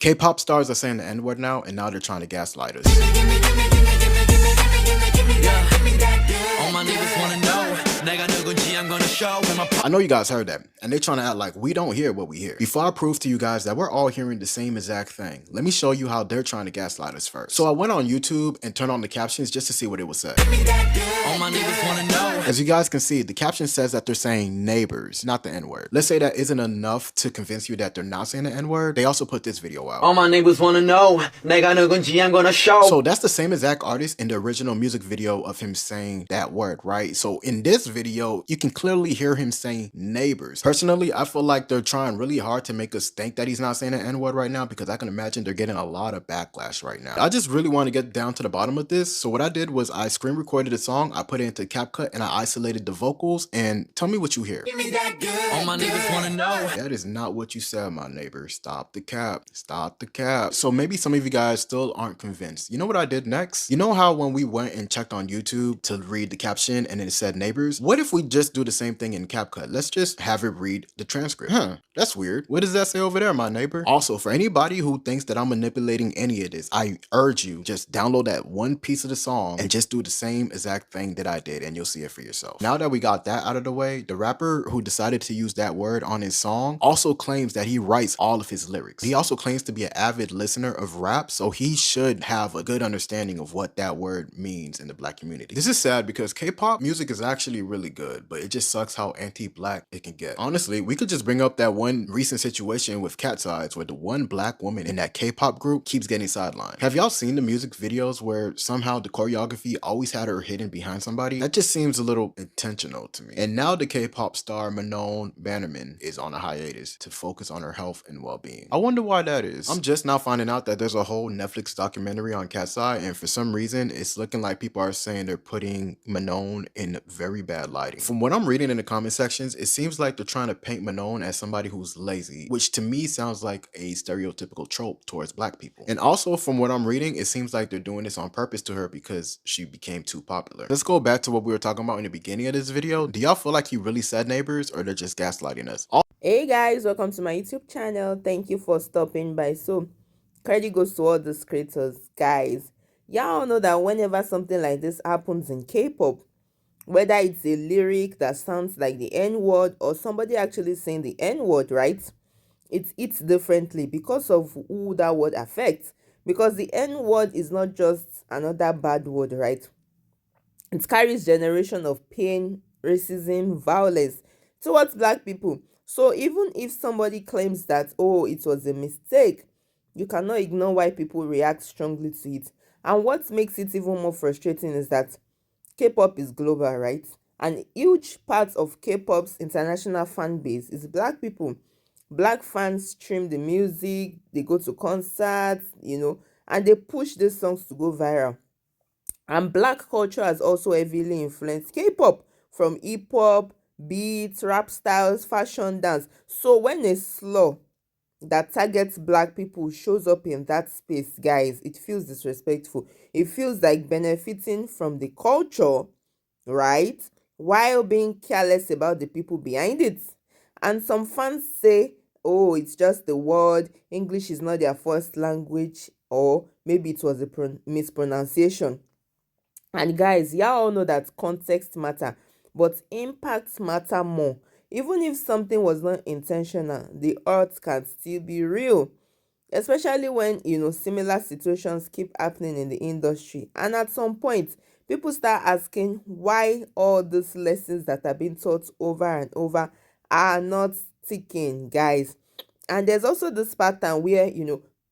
K-pop stars are saying the N-word now, and now they're trying to gaslight us. I know you guys heard that, and they're trying to act like we don't hear what we hear. Before I prove to you guys that we're all hearing the same exact thing, let me show you how they're trying to gaslight us first. So I went on YouTube and turned on the captions just to see what it would say. As you guys can see, the caption says that they're saying neighbors, not the N-word. Let's say that isn't enough to convince you that they're not saying the N-word. They also put this video out. All my neighbors wanna know, 내가 누군지 I'm gonna show. So that's the same exact artist in the original music video of him saying that word, right? So in this video, you can clearly hear him saying neighbors. Personally, I feel like they're trying really hard to make us think that he's not saying the N-word right now, because I can imagine they're getting a lot of backlash right now. I just really want to get down to the bottom of this. So what I did was I screen recorded a song, I put it into CapCut, and I isolated the vocals, and tell me what you hear. Give me that good. All my neighbors wanna know. That is not what you said, my neighbor. Stop the cap. Stop the cap. So maybe some of you guys still aren't convinced. You know what I did next? You know how when we went and checked on YouTube to read the caption and it said neighbors? What if we just do the same thing in CapCut? Let's just have it read the transcript. That's weird. What does that say over there, my neighbor? Also, for anybody who thinks that I'm manipulating any of this, I urge you, just download that one piece of the song and just do the same exact thing that I did, and you'll see it for yourself. Now that we got that out of the way, the rapper who decided to use that word on his song also claims that he writes all of his lyrics. He also claims to be an avid listener of rap, so he should have a good understanding of what that word means in the black community. This is sad because K-pop music is actually really good, but it just sucks how anti-black it can get. Honestly, we could just bring up that one recent situation with Cat's Eyes where the one black woman in that K-pop group keeps getting sidelined. Have y'all seen the music videos where somehow the choreography always had her hidden behind somebody? That just seems a little intentional to me. And now the K-pop star Manon Bannerman is on a hiatus to focus on her health and well-being. I wonder why that is. I'm just now finding out that there's a whole Netflix documentary on Cat's Eye, and for some reason, it's looking like people are saying they're putting Manon in very bad lighting. From what I'm reading in the comment sections, it seems like they're trying to paint Manon as somebody who's lazy, which to me sounds like a stereotypical trope towards black people. And also from what I'm reading, it seems like they're doing this on purpose to her because she became too popular. Let's go back to what we were talking about in the beginning of this video. Do y'all feel like he really said neighbors, or they're just gaslighting us? Hey guys, welcome to my YouTube channel. Thank you for stopping by. So credit goes to all these creators. Guys, y'all know that whenever something like this happens in K-pop, whether it's a lyric that sounds like the N-word or somebody actually saying the N-word, right, it hits differently because of who that word affects. Because the N-word is not just another bad word, right? It carries generation of pain, racism, violence towards black people. So even if somebody claims that, oh, it was a mistake, you cannot ignore why people react strongly to it. And what makes it even more frustrating is that K-pop is global, right? And huge part of K-pop's international fan base is black people. Black fans stream the music, they go to concerts, and they push these songs to go viral. And black culture has also heavily influenced K-pop, from hip-hop, beats, rap styles, fashion, dance. So when a slur that targets black people shows up in that space, guys, it feels disrespectful. It feels like benefiting from the culture, right, while being careless about the people behind it. And some fans say, oh, it's just the word, English is not their first language, or maybe it was a mispronunciation. And guys, y'all all know that context matter, but impact matter more. Even if something was not intentional, the hurt can still be real, especially when similar situations keep happening in the industry. And at some point, people start asking why all these lessons that are being taught over and over are not sticking, guys. And there's also this pattern where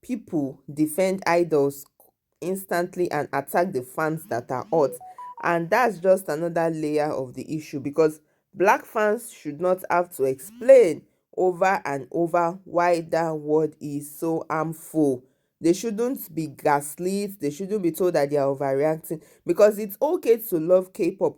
people defend idols instantly and attack the fans that are hot. And that's just another layer of the issue, because black fans should not have to explain over and over why that word is so harmful. They shouldn't be gaslit. They shouldn't be told that they are overreacting, because it's okay to love K-pop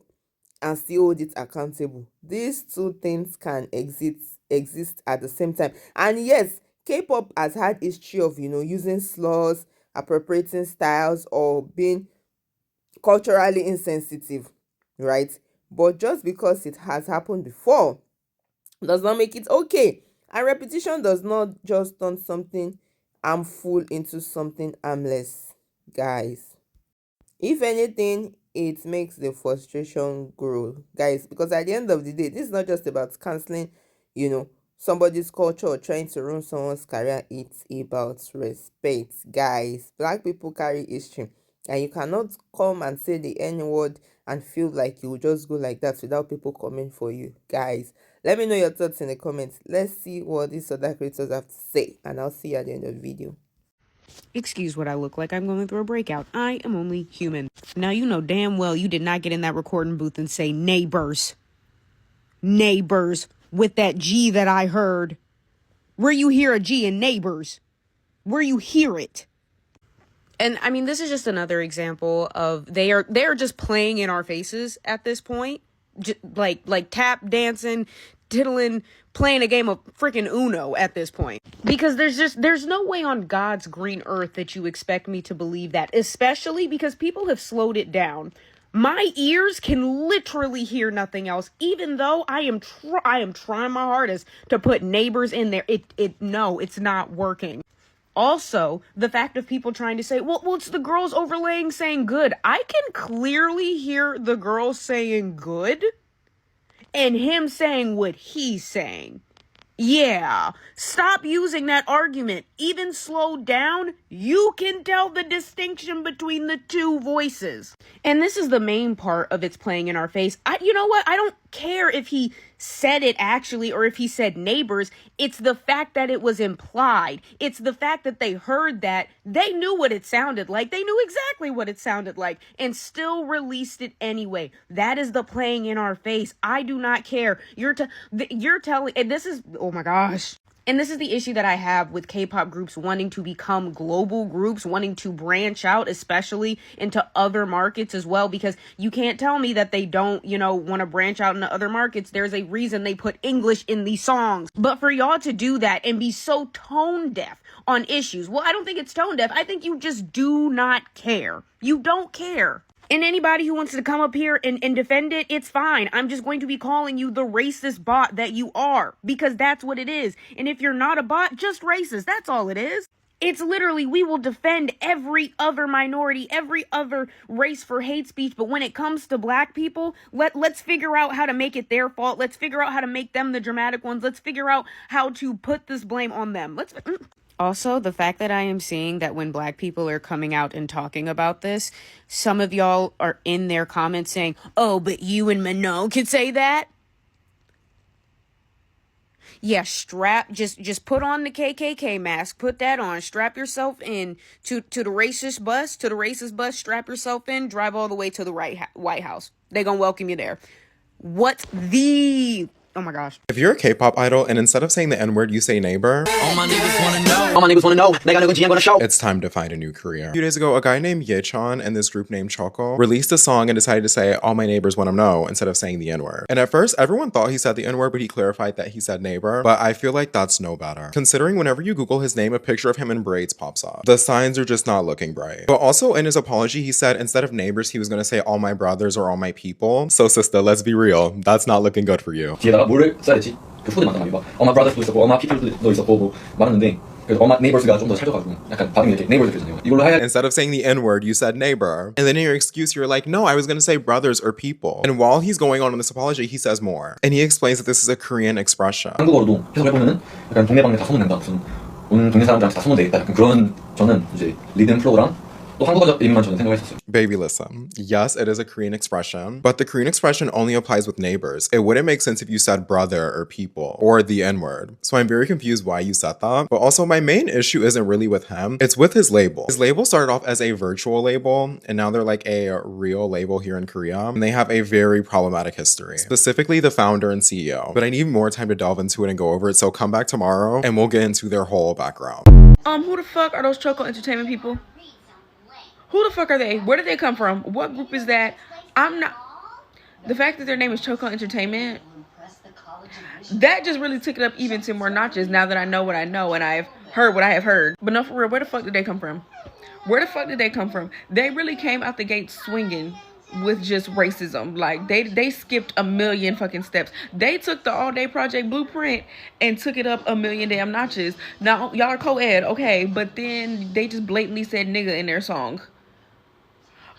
and still hold it accountable. These two things can exist at the same time. And yes, K-pop has had history of using slurs, appropriating styles, or being culturally insensitive, right? But just because it has happened before does not make it okay. And repetition does not just turn something harmful into something harmless, guys. If anything, it makes the frustration grow, guys, because at the end of the day, this is not just about canceling, you know, somebody's culture or trying to ruin someone's career. It's about respect, guys. Black people carry history, and you cannot come and say the N word and feel like you will just go like that without people coming for you, guys. Let me know your thoughts in the comments. Let's see what these other creators have to say, and I'll see you at the end of the video. Excuse what I look like. I'm going through a breakout. I am only human. Now, you know damn well you did not get in that recording booth and say neighbors. Neighbors with that G that I heard. Where you hear a G in neighbors. Where you hear it. And I mean, this is just another example of they are just playing in our faces at this point. Like tap dancing, diddling, playing a game of freaking Uno at this point. Because there's no way on God's green earth that you expect me to believe that, especially because people have slowed it down. My ears can literally hear nothing else, even though I am trying my hardest to put neighbors in there. No, it's not working. Also, the fact of people trying to say, well, it's the girls overlaying saying good. I can clearly hear the girls saying good and him saying what he's saying. Yeah, stop using that argument. Even slowed down, you can tell the distinction between the two voices. And this is the main part of it's playing in our face. You know what? I don't care if he said it actually or if he said neighbors. It's the fact that it was implied. It's the fact that they heard that. They knew what it sounded like. They knew exactly what it sounded like and still released it anyway. That is the playing in our face. I do not care. You're telling, and this is, oh my gosh. And this is the issue that I have with K-pop groups wanting to become global groups, wanting to branch out, especially into other markets as well, because you can't tell me that they don't, want to branch out into other markets. There's a reason they put English in these songs. But for y'all to do that and be so tone deaf on issues, well, I don't think it's tone deaf. I think you just do not care. You don't care. And anybody who wants to come up here and defend it, it's fine. I'm just going to be calling you the racist bot that you are, because that's what it is. And if you're not a bot, just racist. That's all it is. It's literally, we will defend every other minority, every other race for hate speech. But when it comes to black people, let's figure out how to make it their fault. Let's figure out how to make them the dramatic ones. Let's figure out how to put this blame on them. Also, the fact that I am seeing that when black people are coming out and talking about this, some of y'all are in their comments saying, oh, but you and Manon could say that? Yeah, just put on the KKK mask, put that on, strap yourself in to the racist bus, strap yourself in, drive all the way to the White House. They gonna welcome you there. Oh my gosh. If you're a K-pop idol and instead of saying the N-word, you say neighbor, All my neighbors wanna know. All my neighbors wanna know. 내가 누군지 I'm gonna show. it's time to find a new career. A few days ago, a guy named Yechan and this group named Choco released a song and decided to say, all my neighbors wanna know, instead of saying the N-word. And at first, everyone thought he said the N-word, but he clarified that he said neighbor. But I feel like that's no better, considering whenever you Google his name, a picture of him in braids pops up. The signs are just not looking bright. But also in his apology, he said instead of neighbors, he was gonna say all my brothers or all my people. So sister, let's be real, that's not looking good for you. 뒤에다가 뭐를 써야 되지? 그 후드 많단 말이야. 막 all my brothers도 있었고, all my people도 있었고, 뭐 많았는데 그래서 all my neighbors가 좀 더 찰져가지고 약간 발음이 이렇게 neighbors 되잖아요. 이걸로 해야. Instead of saying the N-word, you said neighbor. And then in your excuse, you're like, no, I was gonna say brothers or people. And while he's going on this apology, he says more. And he explains that this is a Korean expression. 한국어로도 해석을 해보면은 약간 동네방네 다 소문낸다. 무슨 온 동네 사람들한테 다 소문되겠다. 약간 그런 저는 이제 리듬 플로우랑 또 한국어적 의미만 저는 생각했었어요. Baby, listen. Yes, it is a Korean expression, but the Korean expression only applies with neighbors. It wouldn't make sense if you said brother or people or the N-word. So I'm very confused why you said that. But also my main issue isn't really with him. It's with his label. His label started off as a virtual label, and now they're like a real label here in Korea. And they have a very problematic history, specifically the founder and CEO. But I need more time to delve into it and go over it. So come back tomorrow and we'll get into their whole background. Who the fuck are those Choco Entertainment people? Who the fuck are they? Where did they come from? What group is that? The fact that their name is Choco Entertainment, that just really took it up even to more notches now that I know what I know and I've heard what I have heard. But no, for real, where the fuck did they come from? Where the fuck did they come from? They really came out the gate swinging with just racism. Like they skipped a million fucking steps. They took the All Day Project blueprint and took it up a million damn notches. Now y'all are co-ed, okay, but then they just blatantly said nigga in their song.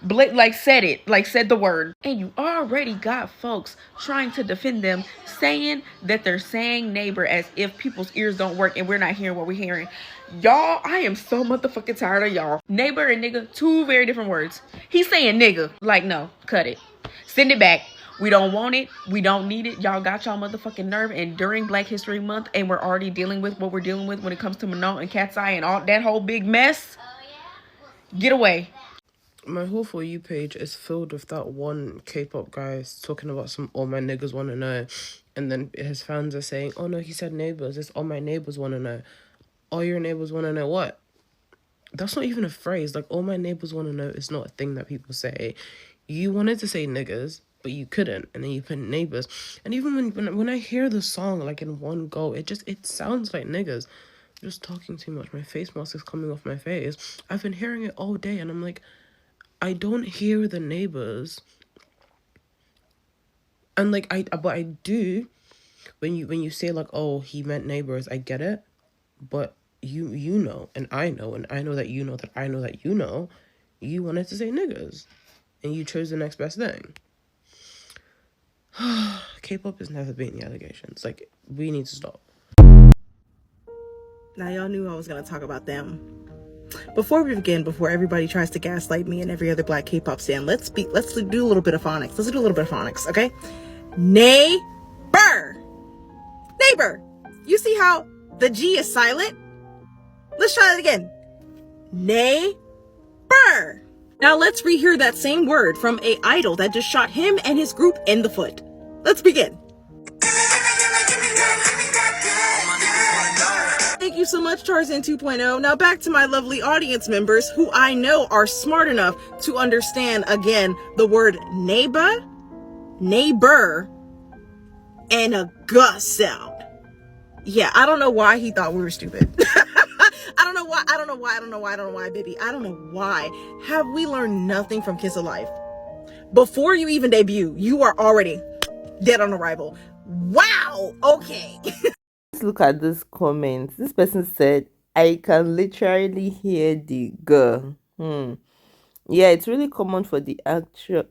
Said the word. And you already got folks trying to defend them, saying that they're saying neighbor as if people's ears don't work and we're not hearing what we're hearing. Y'all, I am so motherfucking tired of y'all. Neighbor and nigga, two very different words. He's saying nigga. Like, no, cut it. Send it back. We don't want it. We don't need it. Y'all got y'all motherfucking nerve. And during Black History Month, and we're already dealing with what we're dealing with when it comes to Minot and Cat's Eye and all that whole big mess. Get away. My whole For You page is filled with that one K-pop guy talking about some all my niggas want to know. And then his fans are saying, oh no, he said neighbors. It's all my neighbors want to know. All your neighbors want to know what? That's not even a phrase. Like, all my neighbors want to know is not a thing that people say. You wanted to say niggas, but you couldn't. And then you put neighbors. And even when I hear the song, like, in one go, it sounds like niggas. I'm just talking too much. My face mask is coming off my face. I've been hearing it all day, and I'm like, I don't hear the neighbors. And like but I do when you say like, oh, he meant neighbors, I get it. But you know, and I know that you know that I know that you know, you wanted to say niggas. And you chose the next best thing. K-pop has never beaten the allegations. Like, we need to stop. Now y'all knew I was gonna talk about them. Before we begin, before everybody tries to gaslight me and every other black K-pop stan, let's do a little bit of phonics. Let's do a little bit of phonics, okay? Neighbor. You see how the G is silent? Let's try that again. Neighbor. Now let's rehear that same word from a idol that just shot him and his group in the foot. Let's begin. Thank you so much, Tarzan 2.0. Now back to my lovely audience members who I know are smart enough to understand, again, the word neighbor, and a G sound. Yeah, I don't know why he thought we were stupid. I don't know why, baby. I don't know why. Have we learned nothing from Kiss Alive? Before you even debut, you are already dead on arrival. Wow, okay. Let's look at this comment. This person said, I can literally hear the girl. Yeah, it's really common for the actual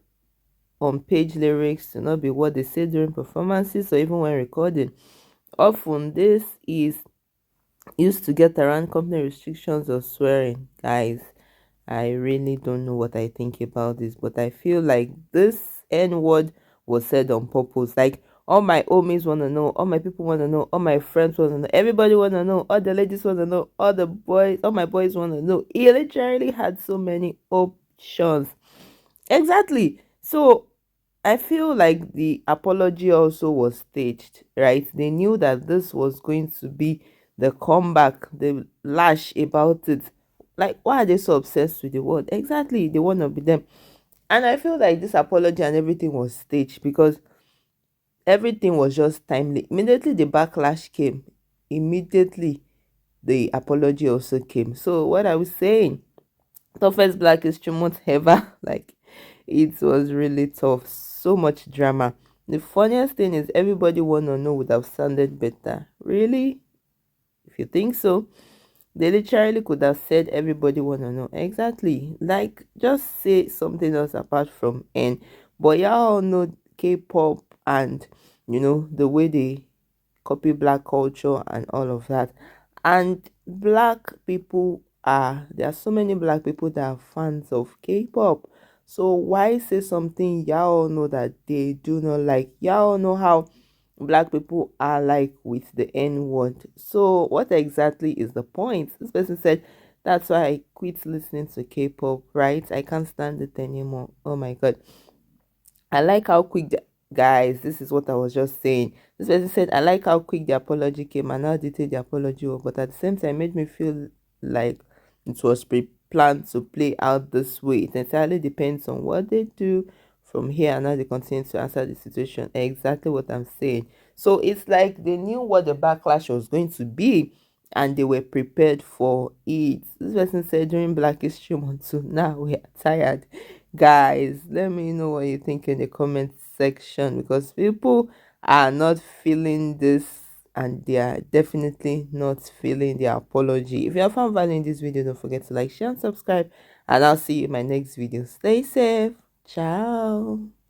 on-page lyrics to not be what they say during performances or even when recording. Often this is used to get around company restrictions or swearing. Guys, I really don't know what I think about this, but I feel like this N-word was said on purpose. Like, all my homies want to know, all my people want to know, all my friends want to know, everybody want to know, all the ladies want to know, all my boys want to know. He literally had so many options. Exactly. So I feel like the apology also was staged, right? They knew that this was going to be the comeback, the lash about it. Like, why are they so obsessed with the word? Exactly, they want to be them. And I feel like this apology and everything was staged because everything was just timely. Immediately the backlash came, immediately the apology also came. So what I was saying, toughest Black History Month ever. Like, it was really tough, so much drama. The funniest thing is everybody wanna know would have sounded better. Really? If you think so, they literally could have said everybody wanna know. Exactly. Like, just say something else apart from N. But y'all know K-pop and the way they copy black culture and all of that. And there are so many black people that are fans of K-pop. So why say something y'all know that they do not like? Y'all know how black people are like with the N-word. So what exactly is the point? This person said, that's why I quit listening to K-pop, right? I can't stand it anymore. Oh my god. I like how quick guys, this is what I was just saying. This person said, I like how quick the apology came and how detailed the apology was, but at the same time, it made me feel like it was pre-planned to play out this way. It entirely depends on what they do from here and how they continue to answer the situation. Exactly what I'm saying. So it's like they knew what the backlash was going to be and they were prepared for it. This person said during Black History Month, so now we are tired. Guys, let me know what you think in the comment section, because people are not feeling this and they are definitely not feeling the apology. If you have found value in this video, don't forget to like, share, and subscribe. And I'll see you in my next video. Stay safe. Ciao.